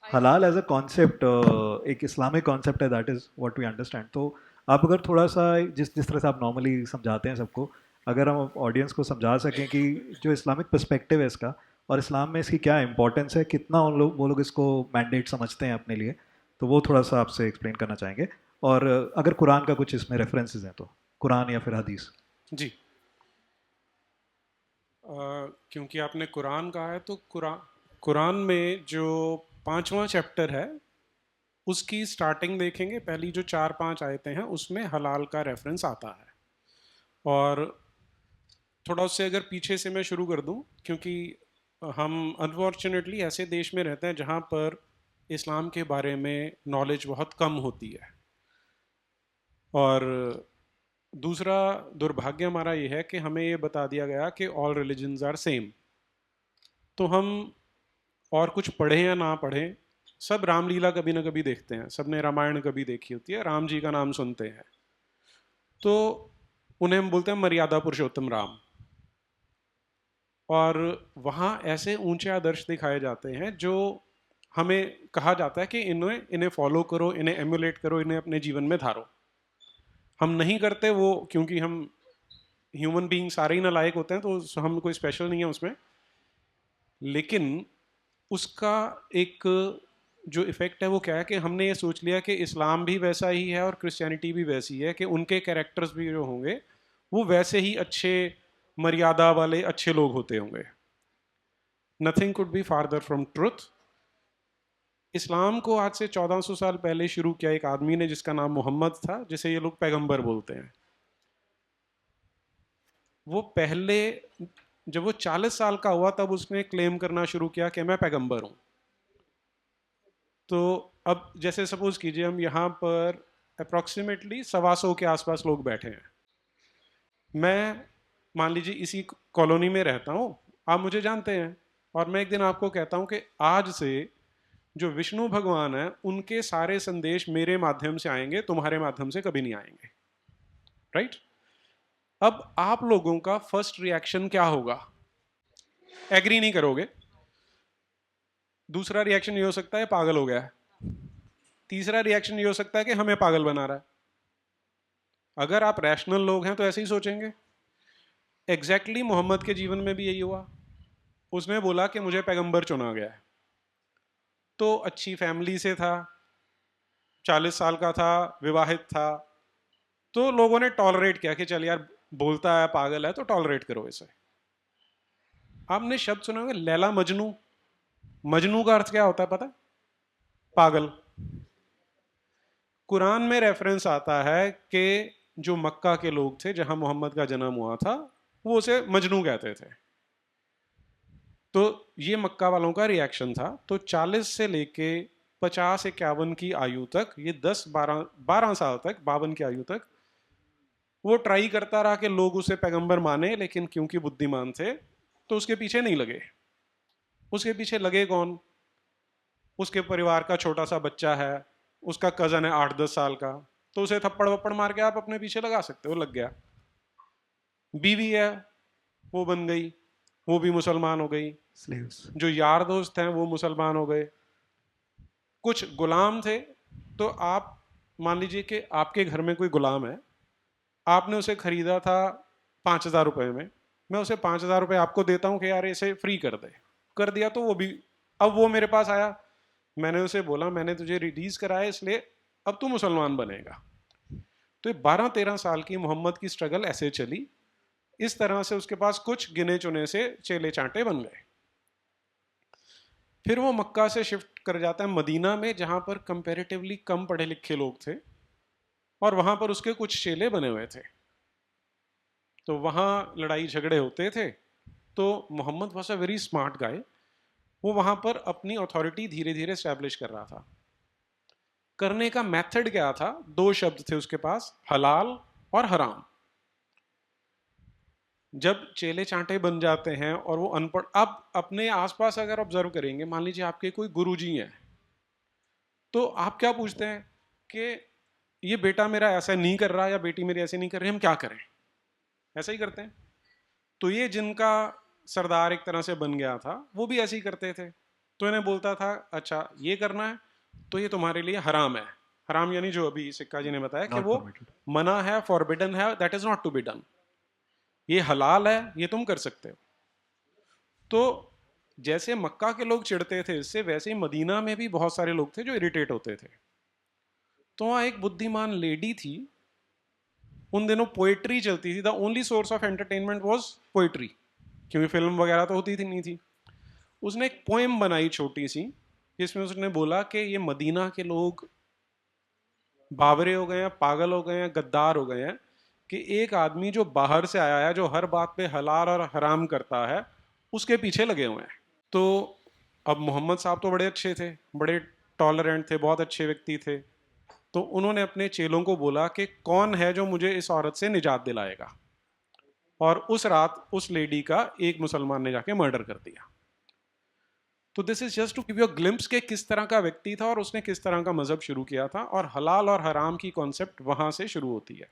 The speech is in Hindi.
हलाल एज अ कॉन्सेप्ट एक इस्लामिक कॉन्सेप्ट है, that is what we understand. तो आप अगर थोड़ा सा जिस जिस तरह से आप नॉर्मली समझाते हैं सबको, अगर हम ऑडियंस को समझा सकें कि जो इस्लामिक पर्सपेक्टिव है इसका, और इस्लाम में इसकी क्या इंपॉर्टेंस है, कितना उन लोग वो लोग इसको मैंडेट समझते हैं अपने लिए, तो वो थोड़ा सा आपसे एक्सप्लेन करना चाहेंगे। और अगर कुरान का कुछ इसमें रेफरेंसेस हैं तो कुरान या फिर हदीस। जी। क्योंकि आपने कुरान कहा है तो कुरान कुरान में जो पांचवा चैप्टर है उसकी स्टार्टिंग देखेंगे, पहली जो चार पांच आयतें हैं उसमें हलाल का रेफरेंस आता है। और थोड़ा उससे अगर पीछे से मैं शुरू कर दूं, क्योंकि हम अनफॉर्चुनेटली ऐसे देश में रहते हैं जहां पर इस्लाम के बारे में नॉलेज बहुत कम होती है। और दूसरा दुर्भाग्य हमारा ये है कि हमें ये बता दिया गया कि ऑल रिलीजन्स आर सेम। तो हम और कुछ पढ़ें या ना पढ़ें, सब रामलीला कभी ना कभी देखते हैं, सबने रामायण कभी देखी होती है, राम जी का नाम सुनते हैं, तो उन्हें हम बोलते हैं मर्यादा पुरुषोत्तम राम। और वहाँ ऐसे ऊंचे आदर्श दिखाए जाते हैं जो हमें कहा जाता है कि इन्हें इन्हें फॉलो करो, इन्हें एमुलेट करो, इन्हें अपने जीवन में धारो। हम नहीं करते वो, क्योंकि हम ह्यूमन बीइंग सारे ही नालायक होते हैं, तो हम कोई स्पेशल नहीं है उसमें। लेकिन उसका एक जो इफ़ेक्ट है वो क्या है कि हमने ये सोच लिया कि इस्लाम भी वैसा ही है और क्रिश्चियनिटी भी वैसी है, कि उनके कैरेक्टर्स भी जो होंगे वो वैसे ही अच्छे, मर्यादा वाले अच्छे लोग होते होंगे। Nothing could be farther from truth. इस्लाम को आज से 1400 साल पहले शुरू किया एक आदमी ने जिसका नाम मोहम्मद था, जिसे ये लोग पैगंबर बोलते हैं। वो पहले, जब वो 40 साल का हुआ तब उसने क्लेम करना शुरू किया कि मैं पैगंबर हूँ। तो अब जैसे सपोज कीजिए हम यहाँ पर अप्रॉक्सीमेटली 125 के आसपास लोग बैठे हैं। मैं मान लीजिए इसी कॉलोनी में रहता हूँ, आप मुझे जानते हैं, और मैं एक दिन आपको कहता हूँ कि आज से जो विष्णु भगवान है उनके सारे संदेश मेरे माध्यम से आएंगे, तुम्हारे माध्यम से कभी नहीं आएंगे। राइट? अब आप लोगों का फर्स्ट रिएक्शन क्या होगा? एग्री नहीं करोगे। दूसरा रिएक्शन ये हो सकता है पागल हो गया है। तीसरा रिएक्शन ये हो सकता है कि हमें पागल बना रहा है। अगर आप रैशनल लोग हैं तो ऐसे ही सोचेंगे। एग्जैक्टली मोहम्मद के जीवन में भी यही हुआ। उसने बोला कि मुझे पैगंबर चुना गया है, तो अच्छी फैमिली से था, 40 साल का था, विवाहित था, तो लोगों ने टॉलरेट किया कि चल यार, बोलता है पागल है तो टॉलरेट करो इसे। आपने शब्द सुना होगा लैला मजनू। मजनू का अर्थ क्या होता है पता है? पागल। कुरान में रेफरेंस आता है कि जो मक्का के लोग थे जहां मोहम्मद का जन्म हुआ था, वो उसे मजनू कहते थे। तो ये मक्का वालों का रिएक्शन था। तो 40 से लेके 50 51 की आयु तक, ये 10 12 12 साल तक, 52 की आयु तक वो ट्राई करता रहा कि लोग उसे पैगंबर माने, लेकिन क्योंकि बुद्धिमान थे तो उसके पीछे नहीं लगे। उसके पीछे लगे कौन? उसके परिवार का छोटा सा बच्चा है, उसका कजन है 8 10 साल का, तो उसे थप्पड़ वप्पड़ मार के आप अपने पीछे लगा सकते हो, लग गया। बीवी है, वो बन गई, वो भी मुसलमान हो गई। स्लेव्स। जो यार दोस्त हैं वो मुसलमान हो गए। कुछ गुलाम थे, तो आप मान लीजिए कि आपके घर में कोई गुलाम है, आपने उसे खरीदा था 5,000 रुपये में, मैं उसे 5,000 रुपये आपको देता हूँ कि यार इसे फ्री कर दे। कर दिया तो वो भी, अब वो मेरे पास आया, मैंने उसे बोला मैंने तुझे रिलीज कराया इसलिए अब तू मुसलमान बनेगा। तो 12 13 साल की मोहम्मद की स्ट्रगल ऐसे चली। इस तरह से उसके पास कुछ गिने चुने से चेले चांटे बन गए। फिर वो मक्का से शिफ्ट कर जाता है मदीना में, जहां पर कंपैरेटिवली कम पढ़े लिखे लोग थे, और वहां पर उसके कुछ चेले बने हुए थे। तो वहां लड़ाई झगड़े होते थे। तो Muhammad was a very smart guy. वो वहां पर अपनी अथॉरिटी धीरे धीरे स्टैब्लिश कर रहा था। करने का मेथड क्या था? दो शब्द थे उसके पास, हलाल और हराम। जब चेले चांटे बन जाते हैं और वो अनपढ़, अब अपने आसपास अगर ऑब्जर्व करेंगे, मान लीजिए आपके कोई गुरुजी हैं, तो आप क्या पूछते हैं कि ये बेटा मेरा ऐसा नहीं कर रहा या बेटी मेरी ऐसे नहीं कर रही, हम क्या करें? ऐसा ही करते हैं। तो ये जिनका सरदार एक तरह से बन गया था, वो भी ऐसे ही करते थे। तो इन्हें बोलता था अच्छा ये करना है तो ये तुम्हारे लिए हराम है। हराम यानी जो अभी सिक्का जी ने बताया कि नॉट वो परमिटेड। मना है, फॉरबिडन है, that is not to be done. ये हलाल है, ये तुम कर सकते हो। तो जैसे मक्का के लोग चिढ़ते थे इससे, वैसे ही मदीना में भी बहुत सारे लोग थे जो इरिटेट होते थे। तो वहाँ एक बुद्धिमान लेडी थी, उन दिनों पोइट्री चलती थी, the only source of entertainment was poetry, क्योंकि फिल्म वगैरह तो होती थी नहीं थी। उसने एक पोएम बनाई छोटी सी, जिसमें उसने बोला कि ये मदीना के लोग बावरे हो गए हैं, पागल हो गए हैं, गद्दार हो गए हैं, कि एक आदमी जो बाहर से आया है, जो हर बात पे हलाल और हराम करता है, उसके पीछे लगे हुए हैं। तो अब मोहम्मद साहब तो बड़े अच्छे थे, बड़े टॉलरेंट थे, बहुत अच्छे व्यक्ति थे। तो उन्होंने अपने चेलों को बोला कि कौन है जो मुझे इस औरत से निजात दिलाएगा। और उस रात उस लेडी का एक मुसलमान ने जाके मर्डर कर दिया। तो this is just to give you a glimpse के किस तरह का व्यक्ति था और उसने किस तरह का मजहब शुरू किया था, और हलाल और हराम की कॉन्सेप्ट वहां से शुरू होती है।